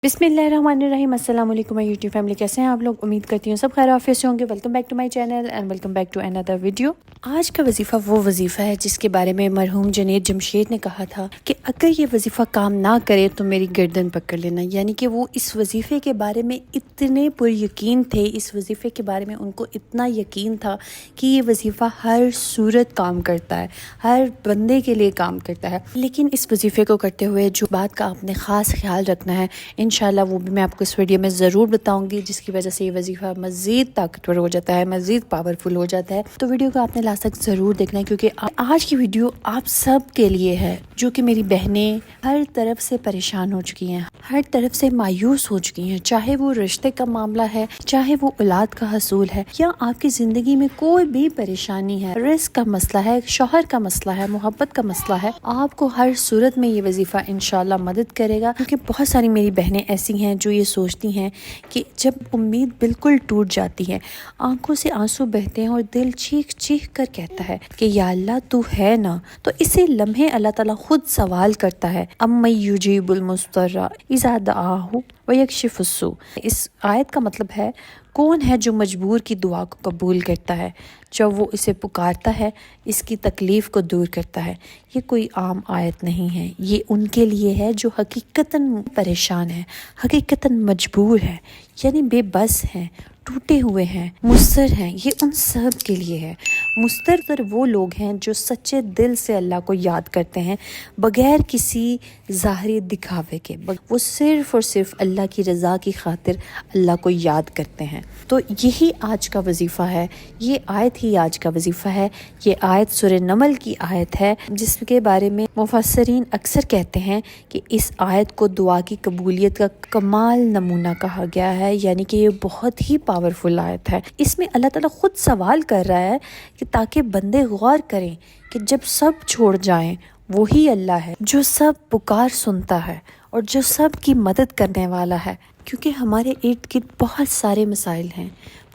बिस्मिल्लाहिर्रहमानिर्रहीम। अस्सलाम वालेकुम माय यूट्यूब फैमिली, कैसे हैं आप लोग? उम्मीद करती हूँ सब खैर आफियत से होंगे। Welcome back to my channel and welcome back to another video. आज का वजीफ़ा वो वजीफ़ा है जिसके बारे में मरहूम जुनैद जमशेद ने कहा था कि अगर ये वजीफ़ा काम ना करे तो मेरी गर्दन पकड़ लेना। यानी कि वो इस वजीफ़े के बारे में इतने पुरयकीन थे, इस वजीफ़े के बारे में उनको इतना यकीन था कि ये वजीफ़ा हर सूरत काम करता है, हर बंदे के लिए काम करता है। लेकिन इस वजीफ़े को करते हुए जो बात का आपने ख़ास ख्याल रखना है, इंशाल्लाह वो भी मैं आपको इस वीडियो में ज़रूर बताऊंगी, जिसकी वजह से ये वजीफ़ा मज़ीद ताकतवर हो जाता है, मज़ीद पावरफुल हो जाता है। तो वीडियो को आपने लास्ट तक ज़रूर देखना है, क्योंकि आज की वीडियो आप सब के लिए है जो कि मेरी बहनें हर तरफ से परेशान हो चुकी हैं, हर तरफ से मायूस हो चुकी हैं। चाहे वो रिश्ते का मामला है, चाहे वो औलाद का हसूल है, या आपकी ज़िंदगी में कोई भी परेशानी है, रिस्क का मसला है, शौहर का मसला है, मोहब्बत का मसला है, आपको हर सूरत में ये वजीफ़ा इंशाल्लाह मदद करेगा। क्योंकि बहुत सारी मेरी बहनें ऐसी हैं जो ये सोचती हैं कि जब उम्मीद बिल्कुल टूट जाती है, आंखों से आंसू बहते हैं और दिल चीख चीख कर कहता है कि या अल्लाह तू है ना, तो इसी लम्हे अल्लाह ताला खुद सवाल करता है, अम्मै युजीबुल मुस्तर्रा इज़ा दआहु व यक्शिफुस्सू। इस आयत का मतलब है, कौन है जो मजबूर की दुआ को कबूल करता है, जब वो इसे पुकारता है, इसकी तकलीफ़ को दूर करता है। ये कोई आम आयत नहीं है, ये उनके लिए है जो हकीकतन परेशान है, हकीकतन मजबूर है, यानी बेबस हैं, टूटे हुए हैं, मुस्तर हैं। ये उन सब के लिए है। मुस्तर वो लोग हैं जो सच्चे दिल से अल्लाह को याद करते हैं, बगैर किसी ज़ाहरी दिखावे के। वो सिर्फ़ और सिर्फ अल्लाह की रज़ा की खातिर अल्लाह को याद करते हैं। तो यही आज का वजीफ़ा है, ये आयत ही आज का वजीफ़ा है। ये आयत सूरह नमल की आयत है, जिसके बारे में मुफस्सिरीन अक्सर कहते हैं कि इस आयत को दुआ की कबूलियत का कमाल नमूना कहा गया है। यानी कि ये बहुत ही पावरफुल आयत है। इसमें अल्लाह ताला खुद सवाल कर रहा है कि ताकि बंदे गौर करें कि जब सब छोड़ जाएं, वही अल्लाह है जो सब पुकार सुनता है और जो सब की मदद करने वाला है। क्योंकि हमारे इर्द गिर्द बहुत सारे मसाइल हैं,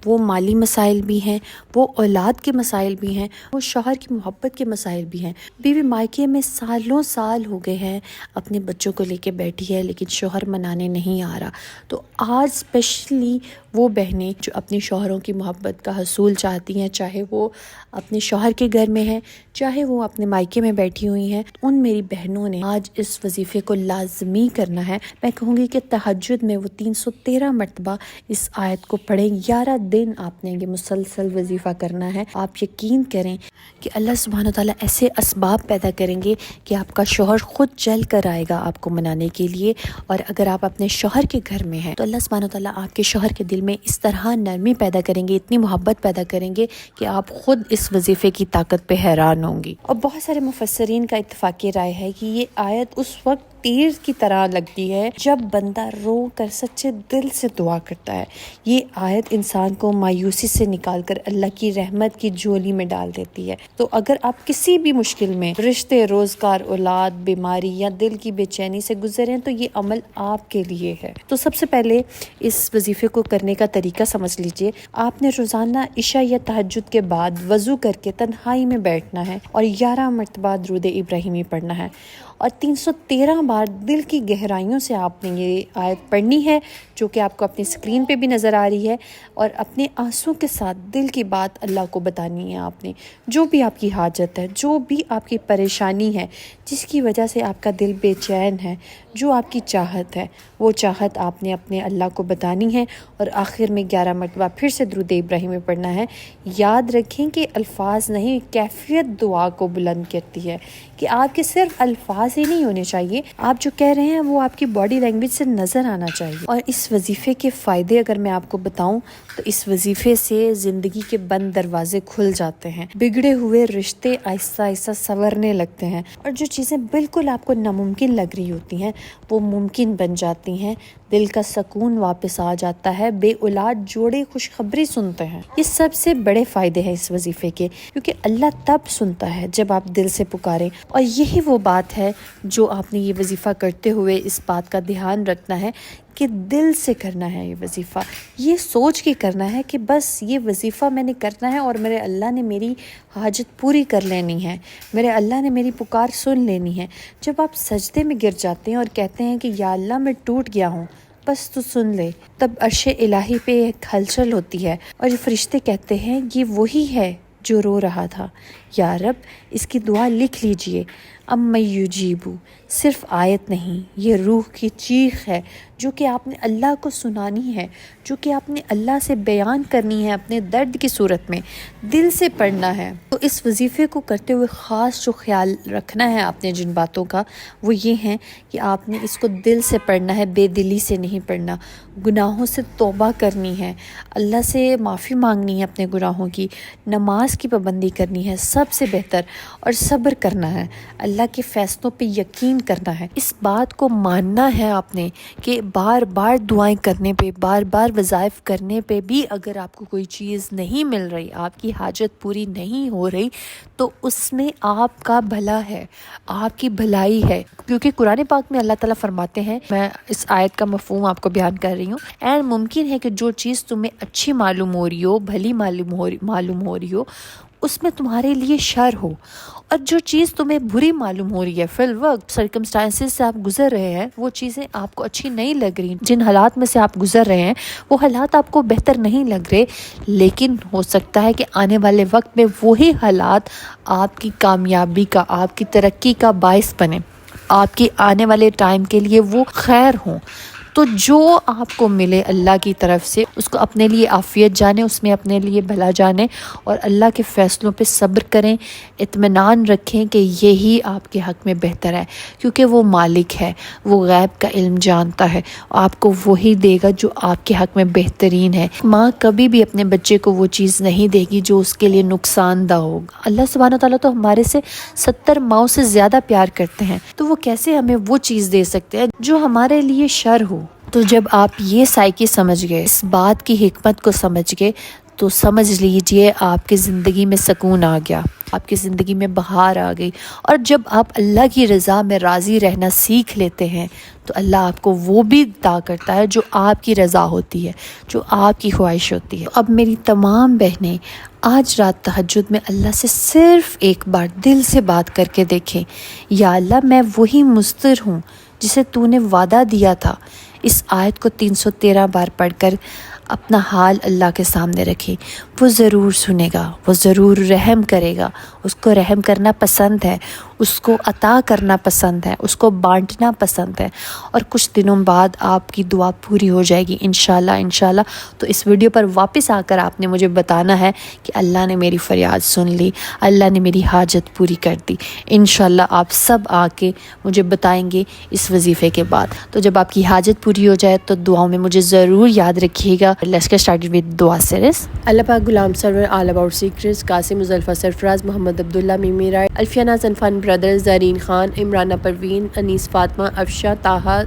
वो माली मसाइल भी हैं, वो औलाद के मसाइल भी हैं, वो शौहर की मोहब्बत के मसाइल भी हैं। बीवी मायके में सालों साल हो गए हैं, अपने बच्चों को लेके बैठी है, लेकिन शौहर मनाने नहीं आ रहा। तो आज स्पेशली वो बहनें जो अपने शौहरों की मोहब्बत का हसूल चाहती हैं, चाहे वो अपने शौहर के घर में हैं, चाहे वो अपने मायके में बैठी हुई हैं, उन मेरी बहनों ने आज इस वजीफ़े को लाजमी करना है। मैं कहूँगी कि तहज्जुद में वो 313 मरतबा इस आयत को पढ़ें। 11 दिन आपने ये मुसलसल वजीफ़ा करना है। आप यकीन करें कि अल्लाह सुब्हानो तआला ऐसे असबाब पैदा करेंगे कि आपका शौहर खुद चल कर आएगा आपको मनाने के लिए। और अगर आप अपने शौहर के घर में हैं, तो अल्लाह सुब्हानो तआला आपके शौहर के दिल में इस तरह नरमी पैदा करेंगे, इतनी मोहब्बत पैदा करेंगे कि आप खुद इस वजीफ़े की ताकत पे हैरान होंगी। और बहुत सारे मुफस्सिरीन का इत्तफाक़ी राय है कि ये आयत उस वक्त तीर की तरह लगती है जब बंदा रो कर सच्चे दिल से दुआ करता है। ये आयत इंसान को मायूसी से निकालकर अल्लाह की रहमत की झोली में डाल देती है। तो अगर आप किसी भी मुश्किल में, रिश्ते, रोजगार, औलाद, बीमारी या दिल की बेचैनी से गुजरे हैं, तो ये अमल आपके लिए है। तो सबसे पहले इस वजीफे को करने का तरीका समझ लीजिए। आपने रोजाना इशा या तहज्जुद के बाद वजू करके तन्हाई में बैठना है और 11 मरतबा दुरूद इब्राहिमी पढ़ना है और 313 बार दिल की गहराइयों से आपने ये आयत पढ़नी है, जो कि आपको अपनी स्क्रीन पे भी नज़र आ रही है। और अपने आंसू के साथ दिल की बात अल्लाह को बतानी है आपने। जो भी आपकी हाजत है, जो भी आपकी परेशानी है, जिसकी वजह से आपका दिल बेचैन है, जो आपकी चाहत है, वो चाहत आपने अपने अल्लाह को बतानी है। और आखिर में 11 मरतबा फिर से दुरूद इब्राहिमी पढ़ना है। याद रखें कि अल्फाज नहीं, कैफियत दुआ को बुलंद करती है, कि आपके सिर्फ अल्फाज ही नहीं होने चाहिए, आप जो कह रहे हैं वो आपकी बॉडी लैंग्वेज से नज़र आना चाहिए। और इस वजीफ़े के फ़ायदे अगर मैं आपको बताऊं, तो इस वजीफ़े से ज़िंदगी के बंद दरवाजे खुल जाते हैं, बिगड़े हुए रिश्ते आहिस्ता आहिस्ता संवरने लगते हैं, और जो चीज़ें बिल्कुल आपको नामुमकिन लग रही होती हैं वो मुमकिन बन जाती हैं। दिल का सुकून वापस आ जाता है, बेऔलाद जोड़े खुशखबरी सुनते हैं। ये सबसे बड़े फ़ायदे हैं इस वजीफ़े के, क्योंकि अल्लाह तब सुनता है जब आप दिल से पुकारें। और यही वो बात है जो आपने ये वजीफ़ा करते हुए इस बात का ध्यान रखना है कि दिल से करना है ये वजीफ़ा, ये सोच के करना है कि बस ये वजीफ़ा मैंने करना है और मेरे अल्लाह ने मेरी हाजत पूरी कर लेनी है, मेरे अल्लाह ने मेरी पुकार सुन लेनी है। जब आप सजदे में गिर जाते हैं और कहते हैं कि या अल्लाह मैं टूट गया हूँ, بس تو سن لے۔ تب عرش الہی پہ ایک ہلچل ہوتی ہے اور یہ فرشتے کہتے ہیں یہ وہی ہے جو رو رہا تھا، یا رب اس کی دعا لکھ لیجئے۔ اَمَّن یُجِیبُ صرف آیت نہیں، یہ روح کی چیخ ہے جو کہ آپ نے اللہ کو سنانی ہے، جو کہ آپ نے اللہ سے بیان کرنی ہے اپنے درد کی صورت میں، دل سے پڑھنا ہے۔ تو اس وظیفے کو کرتے ہوئے خاص جو خیال رکھنا ہے آپ نے جن باتوں کا، وہ یہ ہیں کہ آپ نے اس کو دل سے پڑھنا ہے، بے دلی سے نہیں پڑھنا، گناہوں سے توبہ کرنی ہے، اللہ سے معافی مانگنی ہے اپنے گناہوں کی، نماز کی پابندی کرنی ہے سب سے بہتر، اور صبر کرنا ہے، اللہ کے فیصلوں پہ یقین کرنا ہے۔ اس بات کو ماننا ہے آپ نے کہ بار بار دعائیں کرنے پہ، بار بار وظائف کرنے پہ بھی اگر آپ کو کوئی چیز نہیں مل رہی، آپ کی حاجت پوری نہیں ہو رہی، تو اس میں آپ کا بھلا ہے، آپ کی بھلائی ہے، کیونکہ قرآن پاک میں اللہ تعالیٰ فرماتے ہیں، میں اس آیت کا مفہوم آپ کو بیان کر رہی ہوں، اور ممکن ہے کہ جو چیز تمہیں اچھی معلوم ہو رہی ہو، بھلی معلوم ہو رہی ہو، اس میں تمہارے لیے شر ہو، اور جو چیز تمہیں بری معلوم ہو رہی ہے فی الوقت سرکمسٹانسز سے آپ گزر رہے ہیں، وہ چیزیں آپ کو اچھی نہیں لگ رہی، جن حالات میں سے آپ گزر رہے ہیں وہ حالات آپ کو بہتر نہیں لگ رہے، لیکن ہو سکتا ہے کہ آنے والے وقت میں وہی حالات آپ کی کامیابی کا، آپ کی ترقی کا باعث بنے، آپ کی آنے والے ٹائم کے لیے وہ خیر ہوں۔ تو جو آپ کو ملے اللہ کی طرف سے اس کو اپنے لیے عافیت جانیں، اس میں اپنے لیے بھلا جانیں، اور اللہ کے فیصلوں پہ صبر کریں، اطمینان رکھیں کہ یہی آپ کے حق میں بہتر ہے، کیونکہ وہ مالک ہے، وہ غیب کا علم جانتا ہے، آپ کو وہی دے گا جو آپ کے حق میں بہترین ہے۔ ماں کبھی بھی اپنے بچے کو وہ چیز نہیں دے گی جو اس کے لیے نقصان دہ ہوگا۔ اللہ سبحانہ وتعالیٰ تو ہمارے سے 70 ماؤں سے زیادہ پیار کرتے ہیں، تو وہ کیسے ہمیں وہ چیز دے سکتے ہیں جو ہمارے لیے شر ہو؟ تو جب آپ یہ سائیکی سمجھ گئے، اس بات کی حکمت کو سمجھ گئے، تو سمجھ لیجئے آپ کی زندگی میں سکون آ گیا، آپ کی زندگی میں بہار آ گئی، اور جب آپ اللہ کی رضا میں راضی رہنا سیکھ لیتے ہیں تو اللہ آپ کو وہ بھی عطا کرتا ہے جو آپ کی رضا ہوتی ہے، جو آپ کی خواہش ہوتی ہے۔ اب میری تمام بہنیں آج رات تہجد میں اللہ سے صرف ایک بار دل سے بات کر کے دیکھیں، یا اللہ میں وہی مضطر ہوں جسے تو نے وعدہ دیا تھا۔ اس آیت کو 313 بار پڑھ کر اپنا حال اللہ کے سامنے رکھیں، وہ ضرور سنے گا، وہ ضرور رحم کرے گا، اس کو رحم کرنا پسند ہے، اس کو عطا کرنا پسند ہے، اس کو بانٹنا پسند ہے، اور کچھ دنوں بعد آپ کی دعا پوری ہو جائے گی انشاءاللہ۔ تو اس ویڈیو پر واپس آ کر آپ نے مجھے بتانا ہے کہ اللہ نے میری فریاد سن لی، اللہ نے میری حاجت پوری کر دی۔ انشاءاللہ آپ سب آ کے مجھے بتائیں گے اس وظیفے کے بعد۔ تو جب آپ کی حاجت پوری ہو جائے تو دعاؤں میں مجھے ضرور یاد رکھیے گا۔ Let's get started with دعا سیریز۔ اللہ پاک Ghulam Sarwar, all about secrets, Qasim Muzdalifa Sarfaraz, Muhammad Abdullah, Mimi Rai, Alfiya Naz Infan brothers, Zarin Khan, Imrana Parveen, Anees Fatima, Afsha, Taha,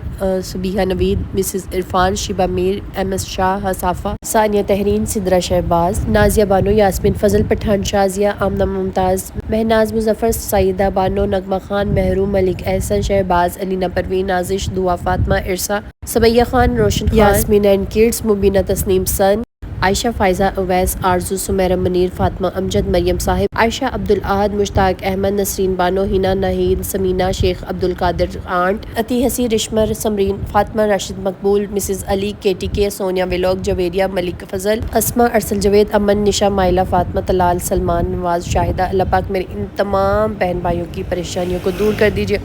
Sabiha Naveed, Mrs Irfan, Shiba Mir, M S Shah, Hasafa, Sania Tehreen, Sidra Shahbaz, Nazia Bano, Yasmin Fazal Pathan, Shazia, Amna ممتاز، مہناز مظفر، سعیدہ بانو، نغمہ خان، محروم، ملک احسن، شہباز، علینہ پروین، نازش، دعا فاطمہ، ارسا، سمیہ خان، روشن خان، یاسمین اینڈ کڈس، مبینہ تسنیم سن، عائشہ فائزہ اویس، آرزو، سمیرہ منیر، فاطمہ امجد، مریم صاحب، عائشہ عبدالاحد، مشتاق احمد، نسرین بانو، ہینا ناہید، سمینہ شیخ، عبدالقادر آنٹ، عطی حسی، رشمر، سمرین، فاطمہ راشد مقبول، مسز علی، کے ٹی کے، سونیا ویلوگ، جویریہ، ملک فضل، اسما، ارسل جوید، امن، نشا، مائلہ، فاطمہ، طلال، سلمان، نواز، شاہدہ۔ اللہ پاک میرے ان تمام بہن بھائیوں کی پریشانیوں کو دور کر دیجیے۔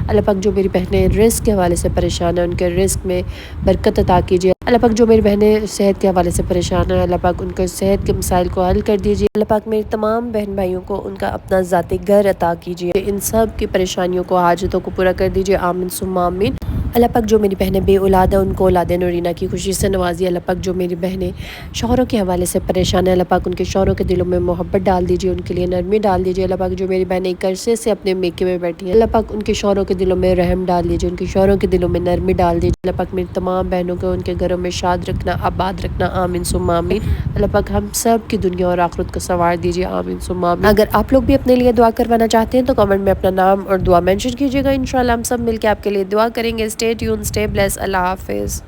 اللہ پاک جو میری بہنیں رزق کے حوالے سے پریشان ہیں ان کے رزق میں برکت عطا کیجیے۔ اللہ پاک جو میری بہنیں صحت کے حوالے سے پریشان ہیں، اللہ پاک ان کے صحت کے مسائل کو حل کر دیجیے۔ اللہ پاک میرے تمام بہن بھائیوں کو ان کا اپنا ذاتی گھر عطا کیجیے، ان سب کی پریشانیوں کو، حاجتوں کو پورا کر دیجیے، آمین ثم آمین۔ اللہ پاک جو میری بہنیں بے اولاد ہیں ان کو اولاد نورینہ کی خوشی سے نوازیے۔ اللہ پاک جو میری بہنیں شوہروں کے حوالے سے پریشان ہیں، اللہ پاک ان کے شوہروں کے دلوں میں محبت ڈال دیجیے، ان کے لیے نرمی ڈال دیجیے۔ اللہ پاک جو میری بہنیں ایک عرصے سے اپنے میکے میں بیٹھی ہیں، اللہ پاک ان کے شوہروں کے دلوں میں رحم ڈال دیجیے، ان کے شوہروں کے دلوں میں نرمی ڈال دیجیے۔ اللہ پاک میری تمام بہنوں کو ان کے گھروں میں شاد رکھنا، آباد رکھنا، آمین ثم آمین۔ اللہ پاک ہم سب کی دنیا اور آخرت کو سنوار دیجیے، آمین ثم آمین۔ اگر آپ لوگ بھی اپنے لیے دعا کروانا چاہتے ہیں تو کمنٹ میں اپنا نام اور دعا مینشن کیجیے گا، انشاءاللہ ہم سب مل کے آپ کے لیے دعا کریں گے۔ اسٹے ٹیون، اسٹے بلیس، اللہ حافظ۔